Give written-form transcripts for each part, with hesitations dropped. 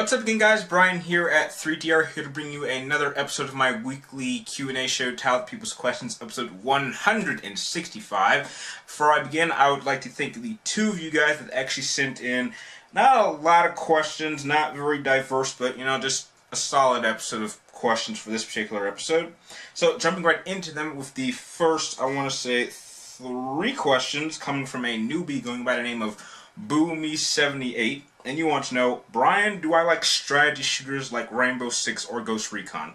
What's up again, guys? Brian here at 3DR, here to bring you another episode of my weekly Q&A show, Titled People's Questions, episode 165. Before I begin, I would like to thank the two of you guys that actually sent in not a lot of questions, not very diverse, but, just a solid episode of questions for this particular episode. So, jumping right into them with the first, I want to say, 3 questions coming from a newbie going by the name of Boomy78. And you want to know, Brian, do I like strategy shooters like Rainbow Six or Ghost Recon?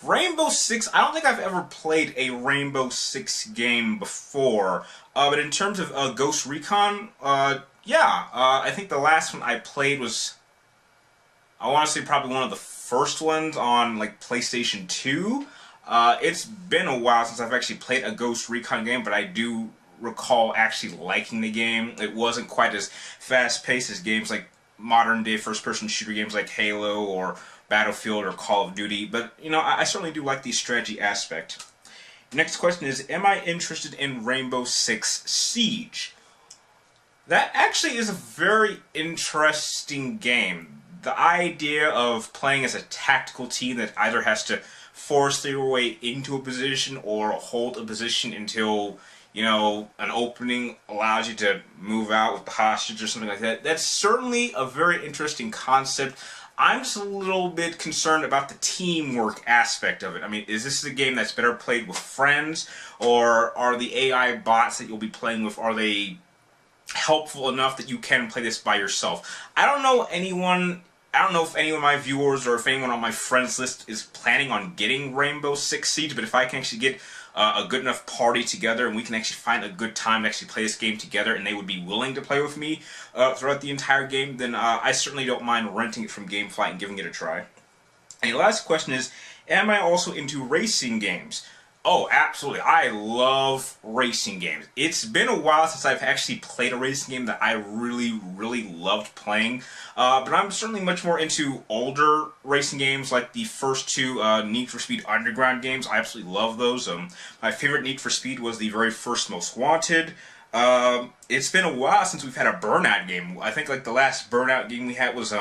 Rainbow Six, I don't think I've ever played a Rainbow Six game before. But in terms of Ghost Recon, I think the last one I played was, I want to say probably one of the first ones on like PlayStation 2. It's been a while since I've actually played a Ghost Recon game, but I do recall actually liking the game. It wasn't quite as fast-paced as games like modern-day first-person shooter games like Halo or Battlefield or Call of Duty, but, I certainly do like the strategy aspect. Next question is, am I interested in Rainbow Six Siege? That actually is a very interesting game. The idea of playing as a tactical team that either has to force their way into a position or hold a position until an opening allows you to move out with the hostage or something like that. That's certainly a very interesting concept. I'm just a little bit concerned about the teamwork aspect of it. I mean, is this a game that's better played with friends, or are the AI bots that you'll be playing with, are they helpful enough that you can play this by yourself? I don't know if any of my viewers or if anyone on my friends list is planning on getting Rainbow Six Siege, but if I can actually get a good enough party together and we can actually find a good time to actually play this game together and they would be willing to play with me throughout the entire game, then I certainly don't mind renting it from GameFly and giving it a try. And the last question is, am I also into racing games? Oh, absolutely. I love racing games. It's been a while since I've actually played a racing game that I really, really loved playing. But I'm certainly much more into older racing games, like the first 2 Need for Speed Underground games. I absolutely love those. My favorite Need for Speed was the very first Most Wanted. It's been a while since we've had a Burnout game. I think like the last Burnout game we had was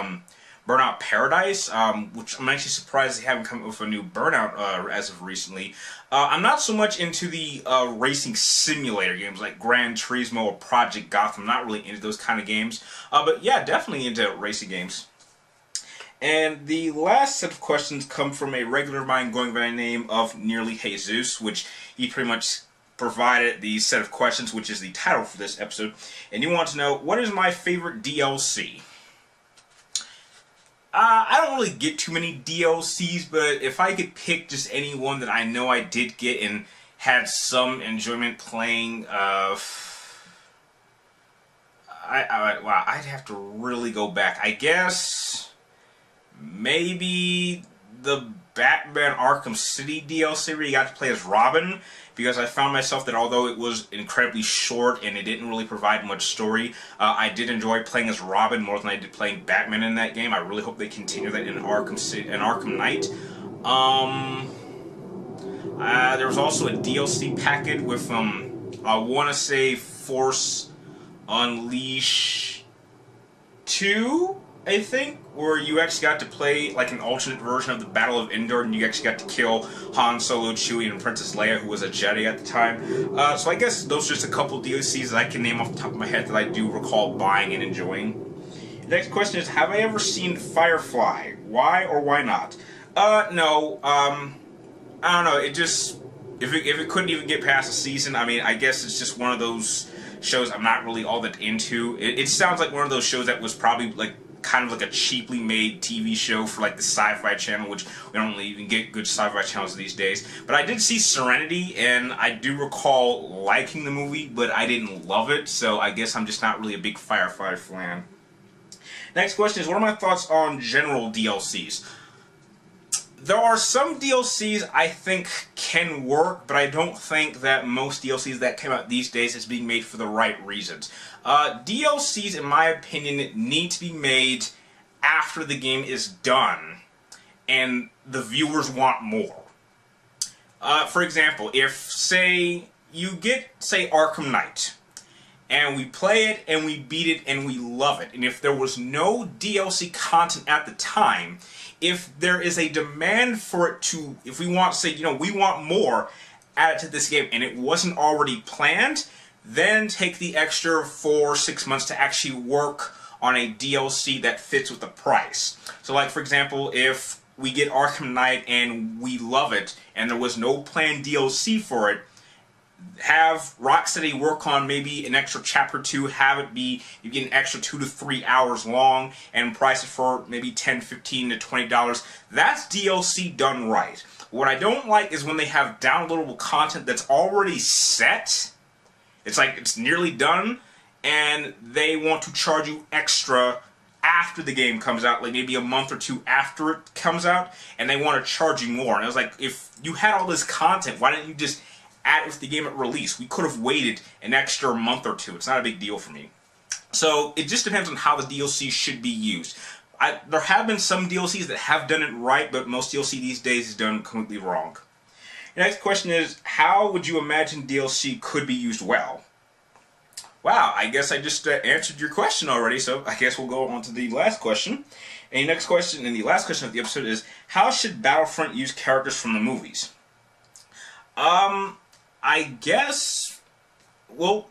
Burnout Paradise, which I'm actually surprised they haven't come up with a new Burnout as of recently. I'm not so much into the racing simulator games like Gran Turismo or Project Gotham. I'm not really into those kind of games. But yeah, definitely into racing games. And the last set of questions come from a regular of mine going by the name of Nearly Jesus, which he pretty much provided the set of questions, which is the title for this episode. And you want to know, what is my favorite DLC? I don't really get too many DLCs, but if I could pick just any one that I know I did get and had some enjoyment playing, I'd have to really go back. I guess maybe the Batman Arkham City DLC where you got to play as Robin, because I found myself that although it was incredibly short and it didn't really provide much story, I did enjoy playing as Robin more than I did playing Batman in that game. I really hope they continue that in Arkham City and Arkham Knight. There was also a DLC packet with I want to say Force Unleashed 2, I think, where you actually got to play like an alternate version of the Battle of Endor, and you actually got to kill Han Solo, Chewie, and Princess Leia, who was a Jedi at the time. So I guess those are just a couple DLCs that I can name off the top of my head that I do recall buying and enjoying. Next question is, have I ever seen Firefly? Why or why not? No. I don't know. It just, if it couldn't even get past a season, I mean, I guess it's just one of those shows I'm not really all that into. It sounds like one of those shows that was probably like kind of like a cheaply made TV show for like the Sci-Fi Channel, which we don't really even get good Sci-Fi channels these days. But I did see Serenity, and I do recall liking the movie, but I didn't love it, so I guess I'm just not really a big Firefly fan. Next question is, what are my thoughts on general DLCs? There are some DLCs I think can work, but I don't think that most DLCs that came out these days is being made for the right reasons. DLCs, in my opinion, need to be made after the game is done, and the viewers want more. For example, if, say, you get, say, Arkham Knight, and we play it, and we beat it, and we love it. And if there was no DLC content at the time, if there is a demand for it to, if we want to say, you know, we want more added to this game, and it wasn't already planned, then take the extra 4 or 6 months to actually work on a DLC that fits with the price. So like, for example, if we get Arkham Knight and we love it, and there was no planned DLC for it, have Rocksteady work on maybe an extra chapter 2, have it be, you get an extra 2 to 3 hours long, and price it for maybe $10, $15 to $20. That's DLC done right. What I don't like is when they have downloadable content that's already set. It's like it's nearly done, and they want to charge you extra after the game comes out, like maybe a month or 2 after it comes out, and they want to charge you more. And I was like, if you had all this content, why didn't you just add it with the game at release? We could have waited an extra month or 2. It's not a big deal for me. So it just depends on how the DLC should be used. There have been some DLCs that have done it right, but most DLC these days is done completely wrong. The next question is, how would you imagine DLC could be used well? Wow, I guess I just answered your question already, so I guess we'll go on to the last question. And the next question, and the last question of the episode is, how should Battlefront use characters from the movies? I guess, well,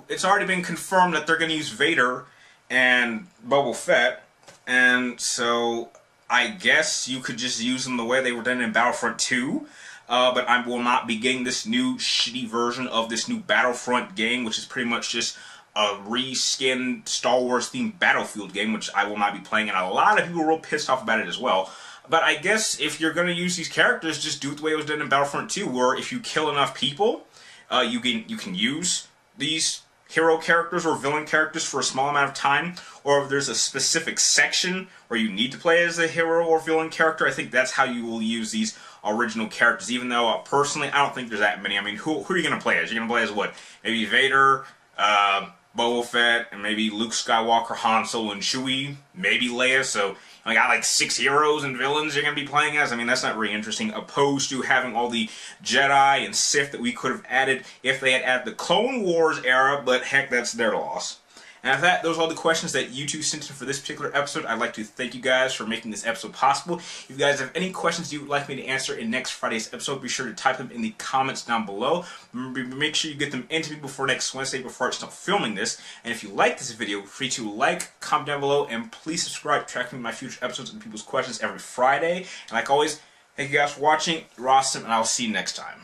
it's already been confirmed that they're going to use Vader and Boba Fett, and so I guess you could just use them the way they were done in Battlefront 2. But I will not be getting this new shitty version of this new Battlefront game, which is pretty much just a reskinned Star Wars themed Battlefield game, which I will not be playing, and a lot of people are real pissed off about it as well. But I guess if you're going to use these characters, just do it the way it was done in Battlefront 2, where if you kill enough people, you can use these hero characters or villain characters for a small amount of time, or if there's a specific section where you need to play as a hero or villain character, I think that's how you will use these original characters, even though personally I don't think there's that many. I mean, who are you going to play as? You're going to play as what? Maybe Vader, Boba Fett, and maybe Luke Skywalker, Han Solo, and Chewie, maybe Leia, so I got like 6 heroes and villains you're going to be playing as. I mean, that's not really interesting, opposed to having all the Jedi and Sith that we could have added if they had added the Clone Wars era, but heck, that's their loss. And with that, those are all the questions that you two sent in for this particular episode. I'd like to thank you guys for making this episode possible. If you guys have any questions you would like me to answer in next Friday's episode, be sure to type them in the comments down below. Remember, make sure you get them into me before next Wednesday, before I start filming this. And if you like this video, feel free to like, comment down below, and please subscribe to track me my future episodes and people's questions every Friday. And like always, thank you guys for watching. You're awesome, and I'll see you next time.